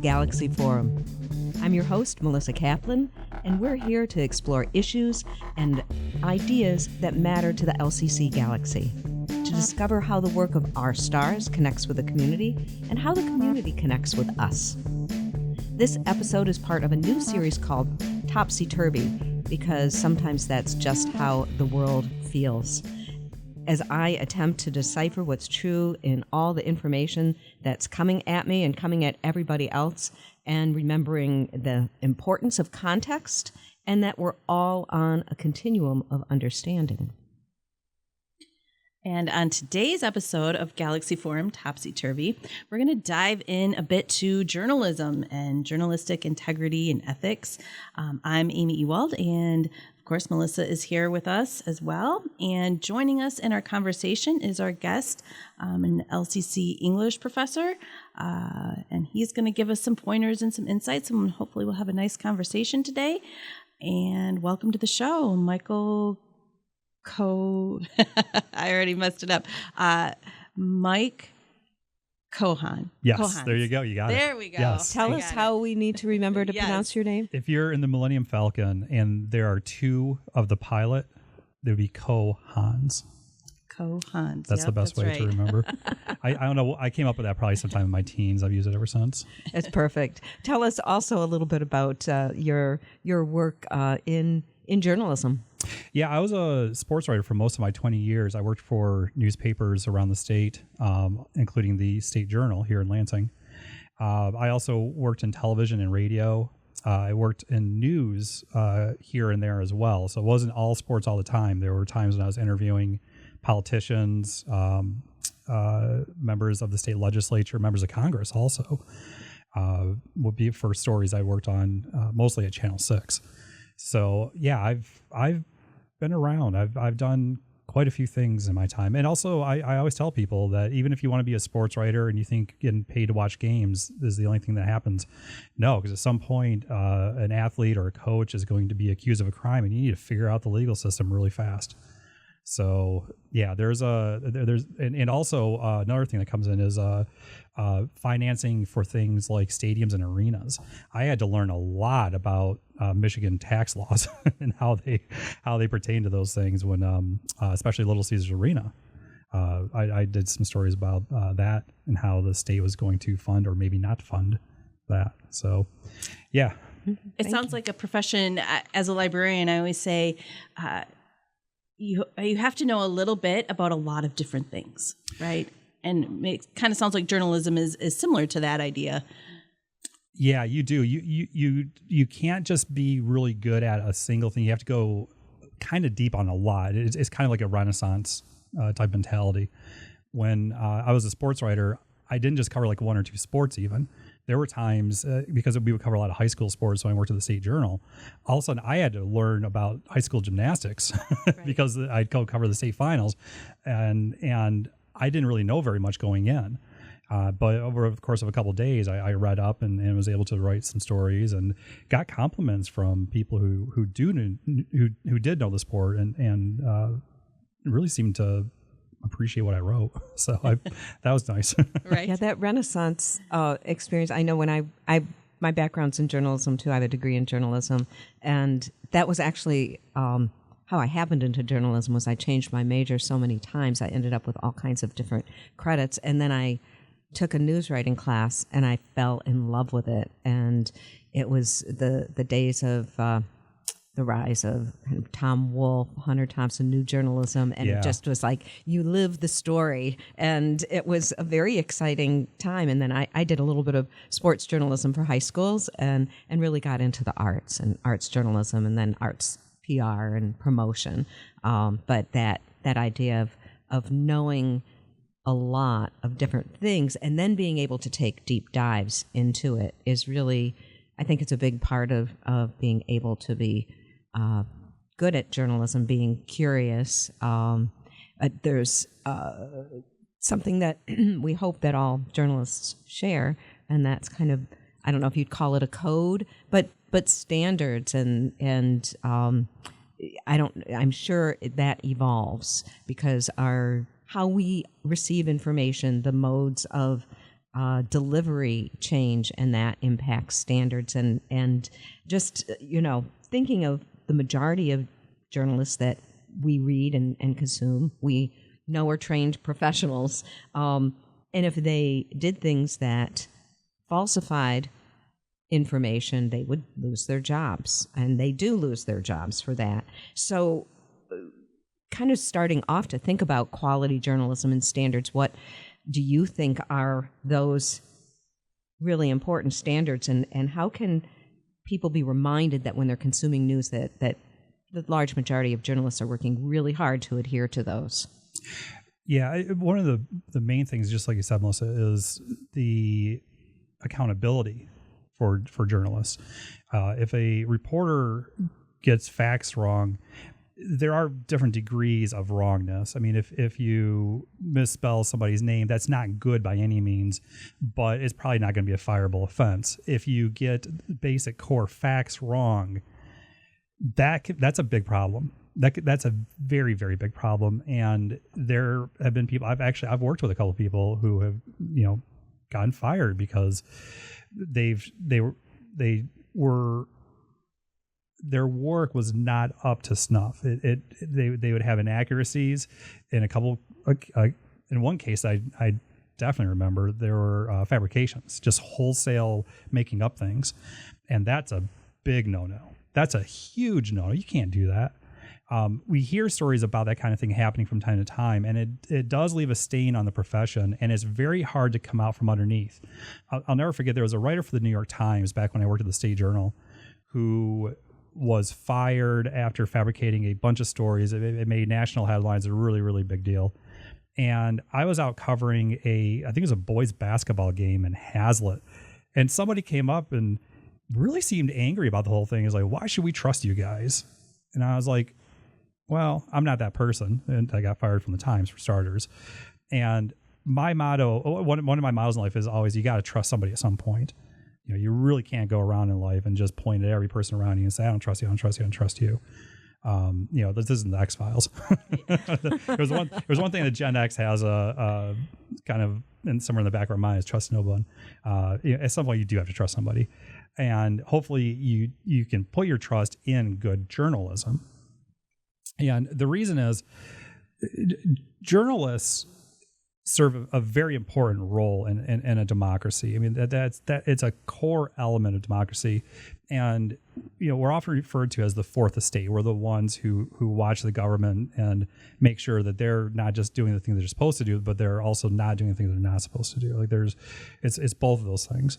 Galaxy Forum. I'm your host, Melissa Kaplan, and we're here to explore issues and ideas that matter to the LCC Galaxy, to discover how the work of our stars connects with the community and how the community connects with us. This episode is part of a new series called Topsy Turvy, because sometimes that's just how the world feels. As I attempt to decipher what's true in all the information that's coming at me and coming at everybody else, and remembering the importance of context and that we're all on a continuum of understanding. And on today's episode of Galaxy Forum Topsy Turvy, we're going to dive in a bit to journalism and journalistic integrity and ethics. I'm Ami Ewald, and of course, Melissa is here with us as well. And joining us in our conversation is our guest, an LCC English professor. And he's going to give us some pointers and some insights, and hopefully we'll have a nice conversation today. And welcome to the show, Michael Kohon. I already messed it up. Mike Kohon. Yes, Kohon. There you go. You got it. There we go. Yes. Tell us how we need to remember to pronounce your name. If you're in the Millennium Falcon and there are two of the pilot, there would be Kohons. Kohons. That's the best way to remember. I don't know. I came up with that probably sometime in my teens. I've used it ever since. It's perfect. Tell us also a little bit about your work in journalism. Yeah, I was a sports writer for most of my 20 years. I worked for newspapers around the state, including the State Journal here in Lansing. I also worked in television and radio. I worked in news here and there as well. So it wasn't all sports all the time. There were times when I was interviewing politicians, members of the state legislature, members of Congress also, would be for stories I worked on mostly at Channel 6. So yeah, I've been around. I've done quite a few things in my time. And also I always tell people that even if you want to be a sports writer and you think getting paid to watch games is the only thing that happens, no, because at some point an athlete or a coach is going to be accused of a crime and you need to figure out the legal system really fast. So yeah, there's also another thing that comes in is financing for things like stadiums and arenas. I had to learn a lot about Michigan tax laws and how they pertain to those things when, especially Little Caesars Arena. I did some stories about that and how the state was going to fund or maybe not fund that. So, yeah. It sounds like a profession. As a librarian, I always say, you have to know a little bit about a lot of different things, right? And it kind of sounds like journalism is similar to that idea. Yeah, you do. You can't just be really good at a single thing. You have to go kind of deep on a lot. It's kind of like a Renaissance type mentality. When I was a sports writer, I didn't just cover like one or two sports even. There were times, because we would cover a lot of high school sports when I worked at the State Journal, all of a sudden I had to learn about high school gymnastics because I'd go cover the state finals, and I didn't really know very much going in. But over the course of a couple of days, I read up and was able to write some stories and got compliments from people who did know the sport and really seemed to appreciate what I wrote. So that was nice. Right. Yeah, that Renaissance experience. I know when my background's in journalism too. I have a degree in journalism, and that was actually how I happened into journalism. Was I changed my major so many times. I ended up with all kinds of different credits, and then I took a news writing class, and I fell in love with it. And it was the days of the rise of kind of Tom Wolfe, Hunter Thompson, new journalism, and It just was like you live the story, and it was a very exciting time. And then I did a little bit of sports journalism for high schools, and really got into the arts and arts journalism, and then arts PR and promotion. But that idea of knowing a lot of different things and then being able to take deep dives into it is really, I think it's a big part of being able to be good at journalism, being curious. There's something that we hope that all journalists share, and that's kind of, I don't know if you'd call it a code, but standards and I'm sure that evolves because how we receive information, the modes of delivery change, and that impacts standards. And just, thinking of the majority of journalists that we read and consume, we know are trained professionals. And if they did things that falsified information, they would lose their jobs. And they do lose their jobs for that. So kind of starting off to think about quality journalism and standards, what do you think are those really important standards, and how can people be reminded that when they're consuming news that the large majority of journalists are working really hard to adhere to those? Yeah, one of the main things, just like you said, Melissa, is the accountability for journalists. If a reporter gets facts wrong, there are different degrees of wrongness. I mean, if you misspell somebody's name, that's not good by any means, but it's probably not going to be a fireable offense. If you get basic core facts wrong, that's a big problem. That's a very, very big problem. And there have been people, I've worked with a couple of people who have, gotten fired because their work was not up to snuff. They would have inaccuracies in in one case I definitely remember there were fabrications, just wholesale making up things. And that's a big no-no. That's a huge no-no. You can't do that. We hear stories about that kind of thing happening from time to time, and it does leave a stain on the profession, and it's very hard to come out from underneath. I'll never forget, there was a writer for the New York Times back when I worked at the State Journal who was fired after fabricating a bunch of stories. It made national headlines, a really, really big deal. And I was out covering I think it was a boys basketball game in Hazlitt, and somebody came up and really seemed angry about the whole thing. Is like, why should we trust you guys? And I was like, well, I'm not that person. And I got fired from the Times, for starters. And my motto, one of my mottos in life is always, you got to trust somebody at some point. You really can't go around in life and just point at every person around you and say, I don't trust you, I don't trust you, I don't trust you. This isn't the X-Files. There's one thing that Gen X has kind of somewhere in the back of our mind is trust no one. At some point you do have to trust somebody. And hopefully you can put your trust in good journalism. And the reason is journalists serve a very important role in a democracy. I mean, it's a core element of democracy. And, we're often referred to as the fourth estate. We're the ones who watch the government and make sure that they're not just doing the things they're supposed to do, but they're also not doing the things they're not supposed to do. Like it's both of those things.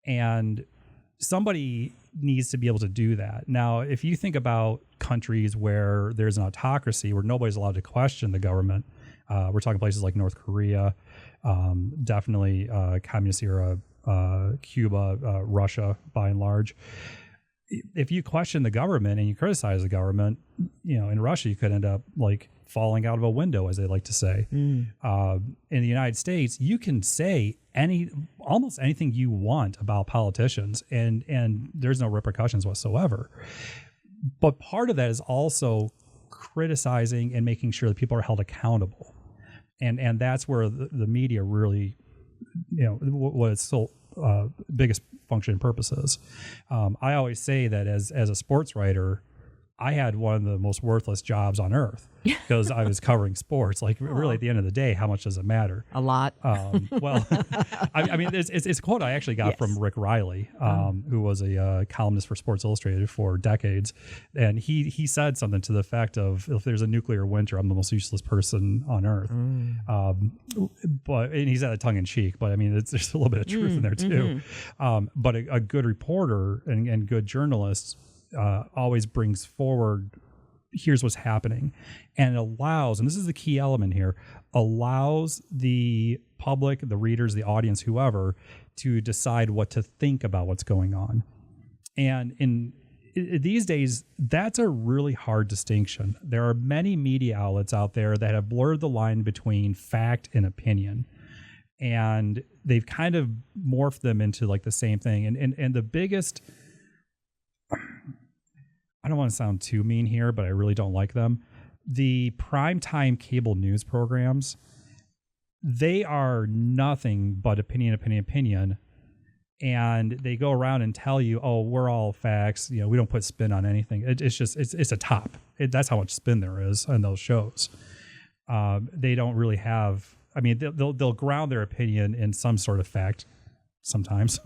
And somebody needs to be able to do that. Now, if you think about countries where there's an autocracy, where nobody's allowed to question the government, we're talking places like North Korea, definitely communist era, Cuba, Russia, by and large. If you question the government and you criticize the government, in Russia, you could end up like falling out of a window, as they like to say. In the United States, you can say almost anything you want about politicians, and there's no repercussions whatsoever. But part of that is also criticizing and making sure that people are held accountable. And that's where the media really, what its sole biggest function and purpose is. I always say that as a sports writer, I had one of the most worthless jobs on earth because I was covering sports. Like, really, at the end of the day, how much does it matter? A lot. Well, I mean, it's a quote I actually got from Rick Riley, who was a columnist for Sports Illustrated for decades. And he said something to the effect of, if there's a nuclear winter, I'm the most useless person on earth. And he said it tongue in cheek, but I mean, there's a little bit of truth in there too. But a good reporter and good journalist always brings forward, here's what's happening, and allows, and this is the key element here, allows the public, the readers, the audience, whoever, to decide what to think about what's going on. And these days, that's a really hard distinction. There are many media outlets out there that have blurred the line between fact and opinion, and they've kind of morphed them into like the same thing. And the biggest, I don't want to sound too mean here, but I really don't like them. The primetime cable news programs, they are nothing but opinion. And they go around and tell you, oh, we're all facts. You know, we don't put spin on anything. It's just, it's a top. That's how much spin there is on those shows. They don't really have, I mean, they'll ground their opinion in some sort of fact sometimes,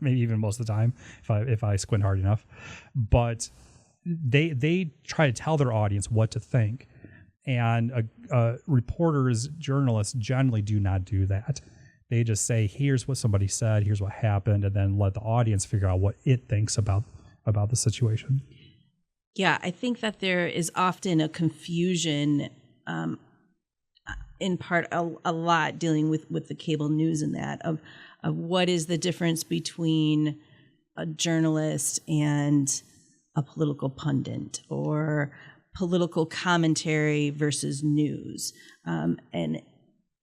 maybe even most of the time, if I squint hard enough. But they try to tell their audience what to think. And reporters, journalists generally do not do that. They just say, here's what somebody said, here's what happened, and then let the audience figure out what it thinks about the situation. Yeah, I think that there is often a confusion, in part a lot dealing with the cable news and that of what is the difference between a journalist and a political pundit or political commentary versus news, and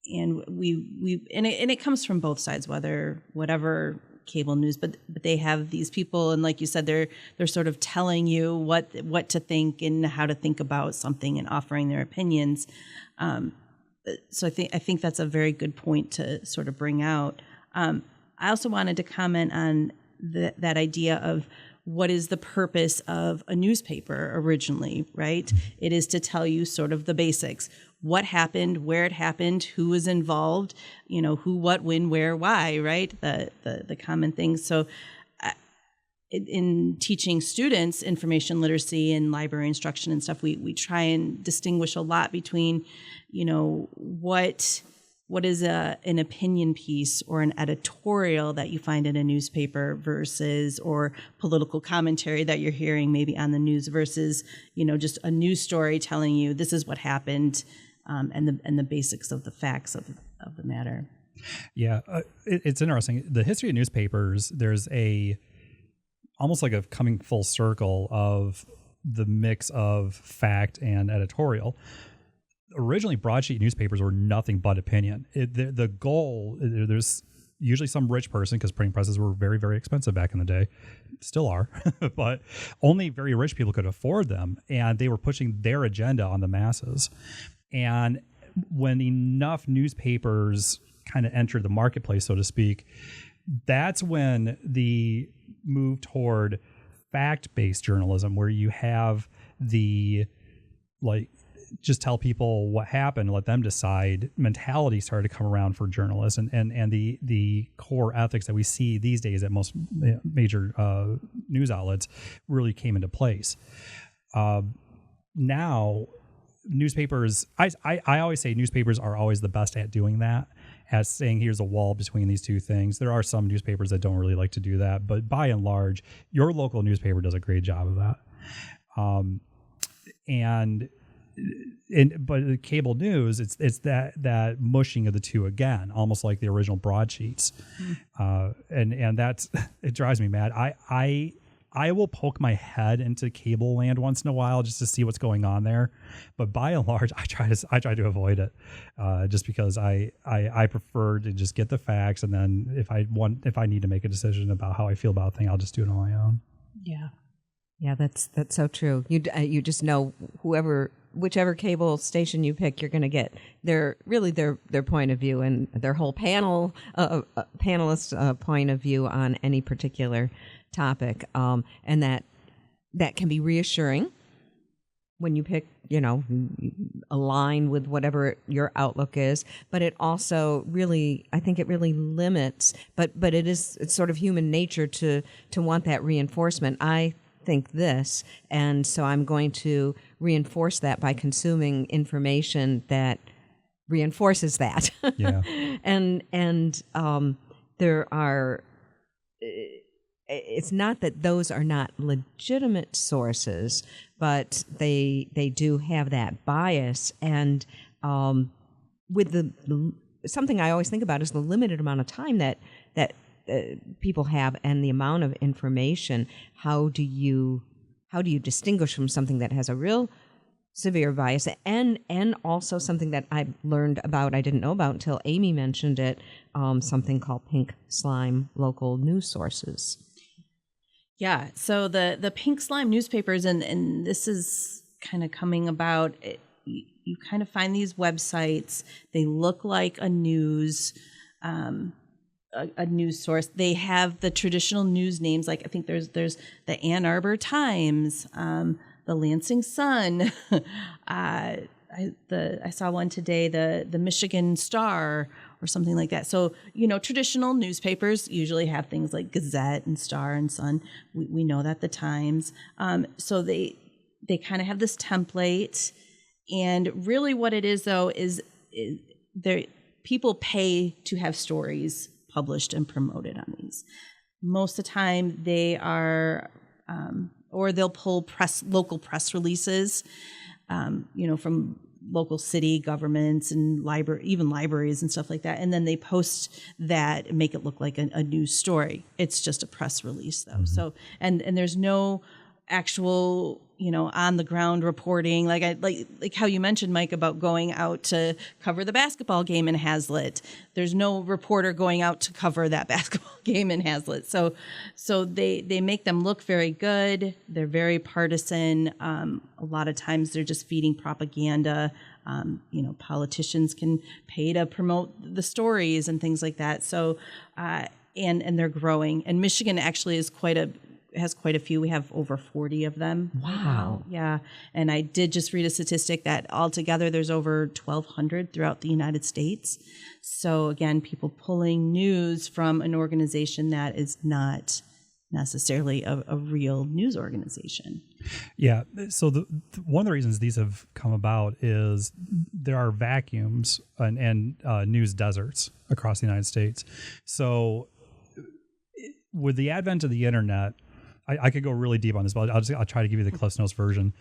it comes from both sides, whatever cable news, but they have these people, and like you said, they're sort of telling you what to think and how to think about something and offering their opinions. So I think that's a very good point to sort of bring out. I also wanted to comment on that idea of what is the purpose of a newspaper originally, right? It is to tell you sort of the basics. What happened, where it happened, who was involved, you know, who, what, when, where, why, right? The common things. So in teaching students information literacy and library instruction and stuff, we try and distinguish a lot between, you know, what is an opinion piece or an editorial that you find in a newspaper versus, or political commentary that you're hearing maybe on the news versus, you know, just a news story telling you this is what happened, and the basics of the facts of the matter. Yeah, it's interesting. The history of newspapers, there's almost like a coming full circle of the mix of fact and editorial. Originally, broadsheet newspapers were nothing but opinion. The goal, there's usually some rich person, because printing presses were very, very expensive back in the day, still are, but only very rich people could afford them, and they were pushing their agenda on the masses. And when enough newspapers kind of entered the marketplace, so to speak, that's when the move toward fact-based journalism, where you have just tell people what happened, let them decide, mentality started to come around for journalists, and the core ethics that we see these days at most major news outlets really came into place. Now, newspapers, I always say newspapers are always the best at doing that, as saying here's a wall between these two things. There are some newspapers that don't really like to do that, but by and large, your local newspaper does a great job of that. But the cable news, it's that mushing of the two again, almost like the original broadsheets, and that's, it drives me mad. I will poke my head into cable land once in a while just to see what's going on there, but by and large, I try to avoid it, just because I prefer to just get the facts, and then if I need to make a decision about how I feel about a thing, I'll just do it on my own. Yeah, that's so true. You just know whichever cable station you pick, you're going to get their point of view and their whole panelist point of view on any particular topic, and that can be reassuring when you pick, align with whatever your outlook is. But it also I think it really limits. But it's sort of human nature to want that reinforcement. I think this, and so I'm going to reinforce that by consuming information that reinforces that. Yeah. and there are, it's not that those are not legitimate sources, but they do have that bias. And with something I always think about is the limited amount of time that people have and the amount of information. How do you distinguish from something that has a real severe bias and also something that I learned about, I didn't know about until Amy mentioned it, something called pink slime local news sources. Yeah, so the pink slime newspapers, and this is kind of coming about you kind of find these websites. They look like a news source. They have the traditional news names, like I think there's the Ann Arbor Times, the Lansing Sun. I saw one today, the Michigan Star or something like that. So, traditional newspapers usually have things like Gazette and Star and Sun. We know that the Times. So they kind of have this template. And really what it is, though, is people pay to have stories published and promoted on these. Most of the time they are, or they'll pull local press releases, from local city governments and even libraries and stuff like that. And then they post that and make it look like a news story. It's just a press release, though. Mm-hmm. So, and there's no actual, on the ground reporting, like how you mentioned, Mike, about going out to cover the basketball game in Hazlitt. There's no reporter going out to cover that basketball game in Hazlitt. So they make them look very good. They're very partisan. A lot of times they're just feeding propaganda. Politicians can pay to promote the stories and things like that. So, and they're growing. And Michigan actually has quite a few. We have over 40 of them. Wow. Yeah. And I did just read a statistic that altogether there's over 1,200 throughout the United States. So again, people pulling news from an organization that is not necessarily a real news organization. Yeah. So one of the reasons these have come about is there are vacuums and news deserts across the United States. So with the advent of the internet, I could go really deep on this, but I'll try to give you the Cliff's Notes version.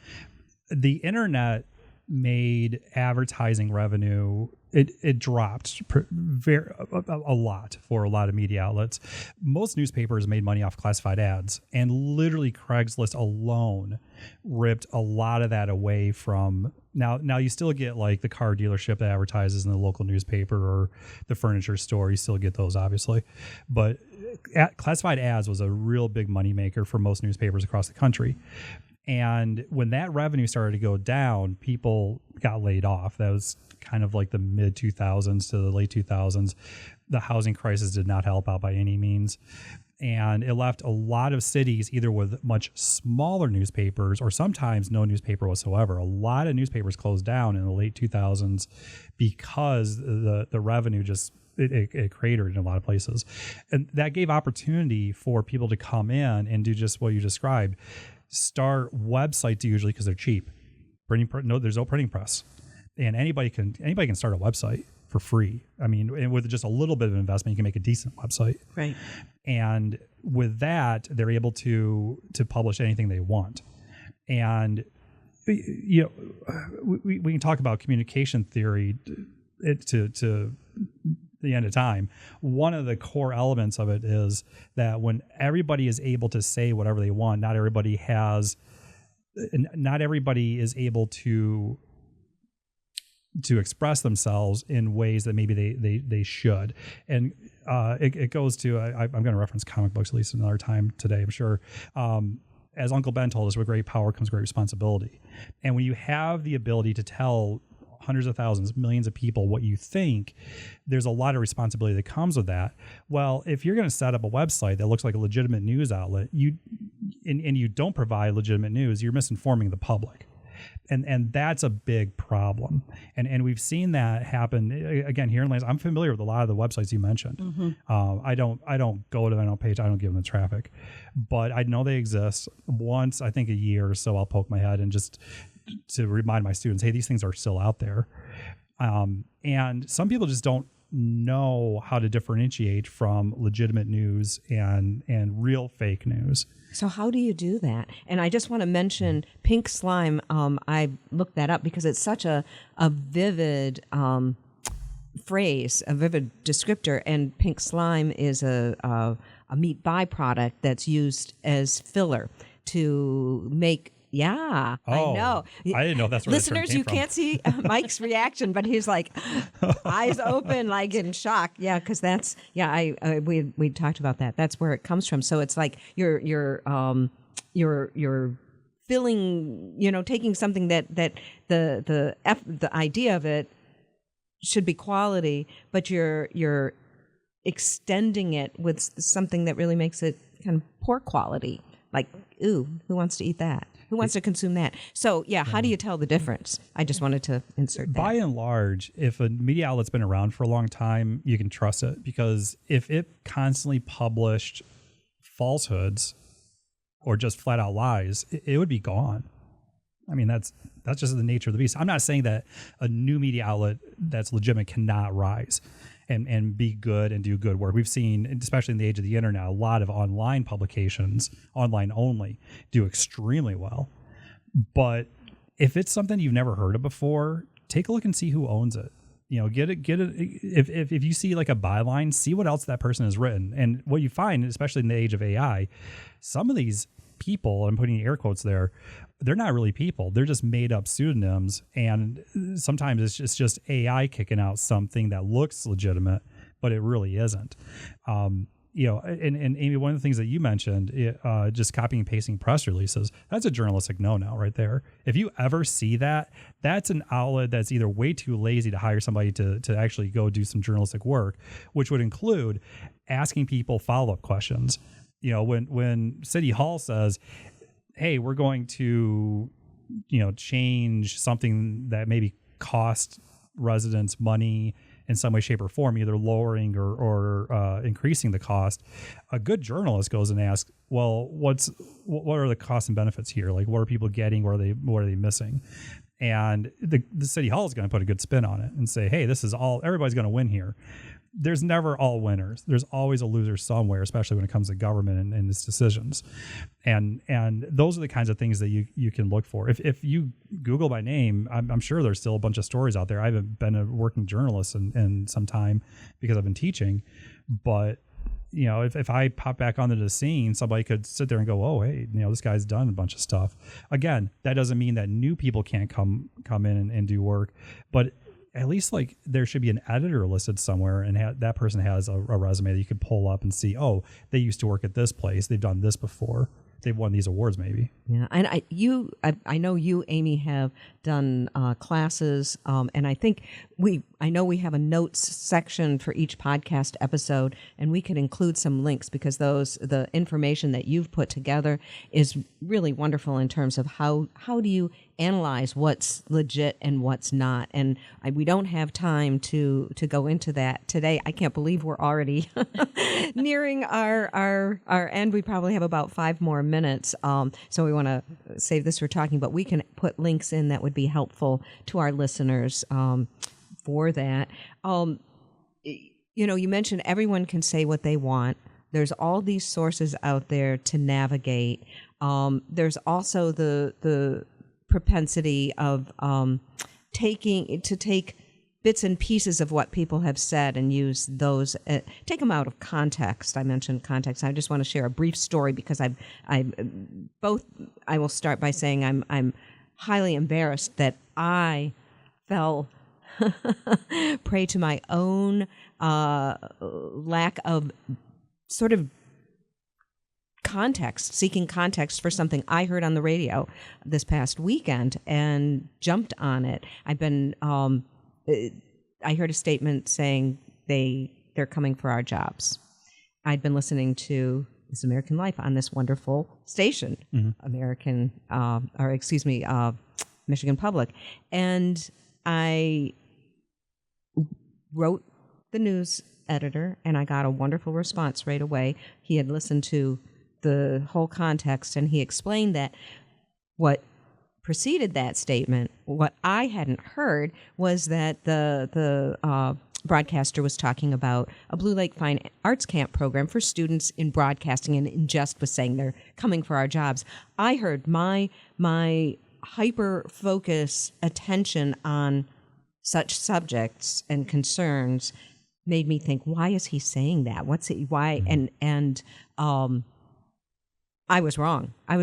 The internet made advertising revenue, it dropped a lot for a lot of media outlets. Most newspapers made money off classified ads, and literally Craigslist alone ripped a lot of that away from. Now you still get like the car dealership that advertises in the local newspaper or the furniture store. You still get those, obviously, but classified ads was a real big moneymaker for most newspapers across the country. And when that revenue started to go down, people got laid off. That was kind of like the mid 2000s to the late 2000s. The housing crisis did not help out by any means. And it left a lot of cities either with much smaller newspapers or sometimes no newspaper whatsoever. A lot of newspapers closed down in the late 2000s because the revenue just it cratered in a lot of places. And that gave opportunity for people to come in and do just what you described. Start websites usually because they're cheap. There's no printing press, and anybody can start a website for free. I mean, and with just a little bit of investment, you can make a decent website. Right. And with that, they're able to publish anything they want. And we can talk about communication theory to the end of time. One of the core elements of it is that when everybody is able to say whatever they want, not everybody is able to express themselves in ways that maybe they should. And it goes to, I'm going to reference comic books at least another time today, I'm sure. As Uncle Ben told us, with great power comes great responsibility. And when you have the ability to tell hundreds of thousands, millions of people what you think, there's a lot of responsibility that comes with that. Well, if you're going to set up a website that looks like a legitimate news outlet, and you don't provide legitimate news, you're misinforming the public. And that's a big problem. And we've seen that happen again here in Lansing. I'm familiar with a lot of the websites you mentioned. Mm-hmm. I don't go to them, I don't page, I don't give them the traffic, but I know they exist. Once, I think a year or so, I'll poke my head and just to remind my students, hey, these things are still out there. And some people just don't know how to differentiate from legitimate news and real fake news. So how do you do that? And I just want to mention pink slime. I looked that up because it's such a vivid phrase, a vivid descriptor. And pink slime is a meat byproduct that's used as filler to make. Yeah, I know. I didn't know that's where listeners, you from. Can't see Mike's reaction, but he's like eyes open, like in shock. Yeah, because that's we talked about that. That's where it comes from. So it's like your filling, taking something that the idea of it should be quality, but you're extending it with something that really makes it kind of poor quality. Like, ooh, who wants to eat that? Who wants to consume that? So, how do you tell the difference? I just wanted to insert that. By and large, if a media outlet's been around for a long time, you can trust it, because if it constantly published falsehoods or just flat out lies, it would be gone. I mean, that's just the nature of the beast. I'm not saying that a new media outlet that's legitimate cannot rise and be good and do good work. We've seen, especially in the age of the internet, a lot of online publications, online only, do extremely well. But if it's something you've never heard of before, take a look and see who owns it. Get it. If you see like a byline, see what else that person has written. And what you find, especially in the age of AI, some of these people, I'm putting air quotes there, they're not really people. They're just made up pseudonyms. And sometimes it's just AI kicking out something that looks legitimate, but it really isn't. And Amy, one of the things that you mentioned, just copying and pasting press releases, that's a journalistic no-no right there. If you ever see that, that's an outlet that's either way too lazy to hire somebody to actually go do some journalistic work, which would include asking people follow-up questions. When City Hall says, hey, we're going to, change something that maybe cost residents money in some way, shape, or form, either lowering or increasing the cost, a good journalist goes and asks, well, what are the costs and benefits here? Like, what are people getting? What are they missing? And the City Hall is going to put a good spin on it and say, hey, this is everybody's going to win here. There's never all winners. There's always a loser somewhere, especially when it comes to government and its decisions. And those are the kinds of things that you can look for. If you Google my name, I'm sure there's still a bunch of stories out there. I haven't been a working journalist in some time because I've been teaching. But, if I pop back onto the scene, somebody could sit there and go, oh, hey, this guy's done a bunch of stuff. Again, that doesn't mean that new people can't come in and do work. But at least like there should be an editor listed somewhere, and that person has a resume that you could pull up and see, oh, they used to work at this place. They've done this before. They've won these awards maybe. Yeah. And I know you, Amy, have done classes. And I think I know we have a notes section for each podcast episode, and we could include some links, because the information that you've put together is really wonderful in terms of how do you analyze what's legit and what's not. And we don't have time to go into that today. I can't believe we're already nearing our end. We probably have about 5 more minutes. So we want to save this for talking, but we can put links in that would be helpful to our listeners for that. You mentioned everyone can say what they want. There's all these sources out there to navigate. There's also the propensity of take bits and pieces of what people have said and use those, take them out of context. I mentioned context. I just want to share a brief story, because I will start by saying I'm highly embarrassed that I fell prey to my own lack of sort of seeking context for something I heard on the radio this past weekend and jumped on it. I heard a statement saying they're coming for our jobs. I'd been listening to This American Life on this wonderful station, Michigan Public, and I wrote the news editor, and I got a wonderful response right away. He had listened to the whole context, and he explained that what preceded that statement, what I hadn't heard, was that the broadcaster was talking about a Blue Lake Fine Arts Camp program for students in broadcasting, and in jest was saying they're coming for our jobs. I heard my hyper-focus attention on such subjects and concerns made me think, why is he saying that? Why? And I was wrong. I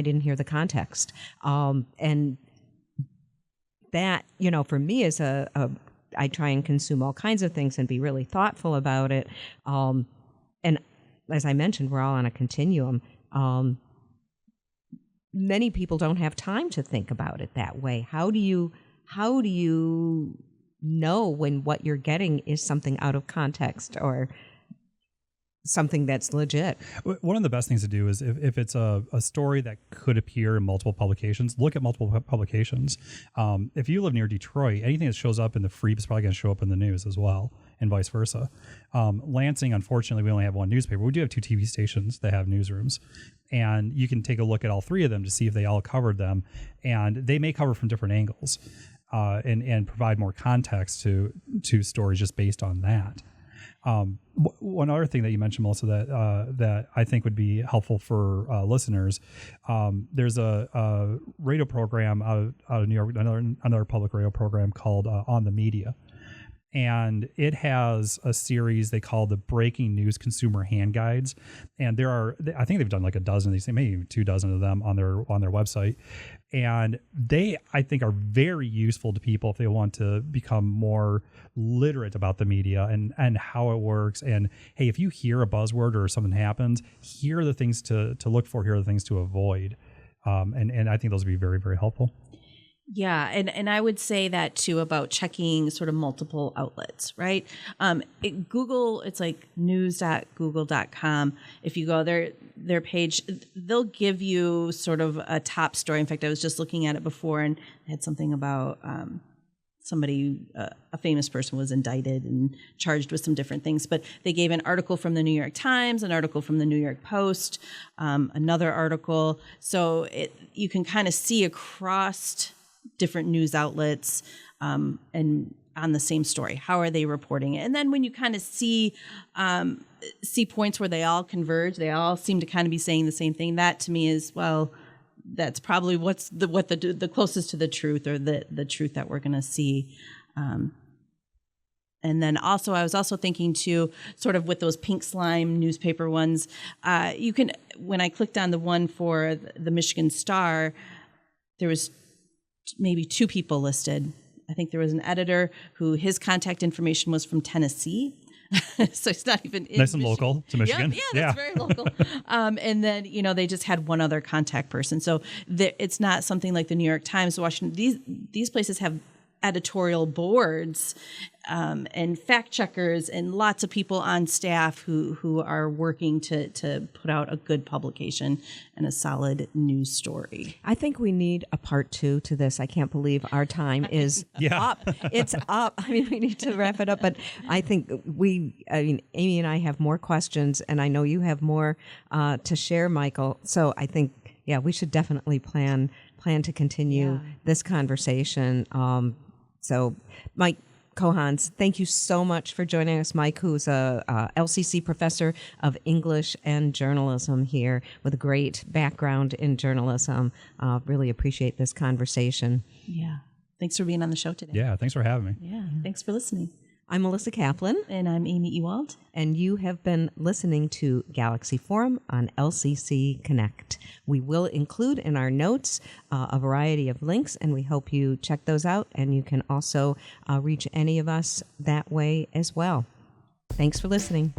didn't hear the context. And that, for me is I try and consume all kinds of things and be really thoughtful about it. And as I mentioned, we're all on a continuum. many people don't have time to think about it that way. How do you know when what you're getting is something out of context or something that's legit? One of the best things to do is if it's a story that could appear in multiple publications, look at multiple publications. If you live near Detroit, anything that shows up in the Free is probably going to show up in the news as well, and vice versa. Lansing, unfortunately, we only have one newspaper. We do have 2 TV stations that have newsrooms, and you can take a look at all 3 of them to see if they all covered them, and they may cover from different angles and provide more context to stories just based on that. One other thing that you mentioned, Melissa, that I think would be helpful for listeners, there's a radio program out of New York, another public radio program called On the Media. And it has a series they call the Breaking News Consumer Hand Guides. And I think they've done like a dozen of these, maybe 2 dozen of them on their website. And they, I think, are very useful to people if they want to become more literate about the media and how it works. And hey, if you hear a buzzword or something happens, here are the things to look for, here are the things to avoid. And I think those would be very, very helpful. Yeah, and I would say that too about checking sort of multiple outlets, right? Google, it's like news.google.com. If you go their page, they'll give you sort of a top story. In fact, I was just looking at it before and had something about somebody, a famous person was indicted and charged with some different things. But they gave an article from the New York Times, an article from the New York Post, another article. So you can kind of see across different news outlets and on the same story. How are they reporting it? And then when you kind of see points where they all converge, they all seem to kind of be saying the same thing. That to me is, well, that's probably what's the closest to the truth, or the truth that we're going to see. And then also, I was also thinking too, sort of with those pink slime newspaper ones, you can, when I clicked on the one for the Michigan Star, there was maybe 2 people listed. I think there was an editor who his contact information was from Tennessee. So it's not even in nice and local to Michigan. Yep, yeah, that's very local. And then, they just had one other contact person. So it's not something like the New York Times, Washington. These places have editorial boards and fact checkers and lots of people on staff who are working to put out a good publication and a solid news story. I think we need a part 2 to this. I can't believe our time is up. It's up. I mean, we need to wrap it up, but I think Amy and I have more questions, and I know you have more to share, Michael. So I think, we should definitely plan to continue this conversation. So Mike Kohon, thank you so much for joining us. Mike, who's a LCC professor of English and journalism here with a great background in journalism. Really appreciate this conversation. Yeah. Thanks for being on the show today. Yeah, thanks for having me. Yeah, thanks for listening. I'm Melissa Kaplan. And I'm Ami Ewald. And you have been listening to Galaxy Forum on LCC Connect. We will include in our notes a variety of links, and we hope you check those out. And you can also reach any of us that way as well. Thanks for listening.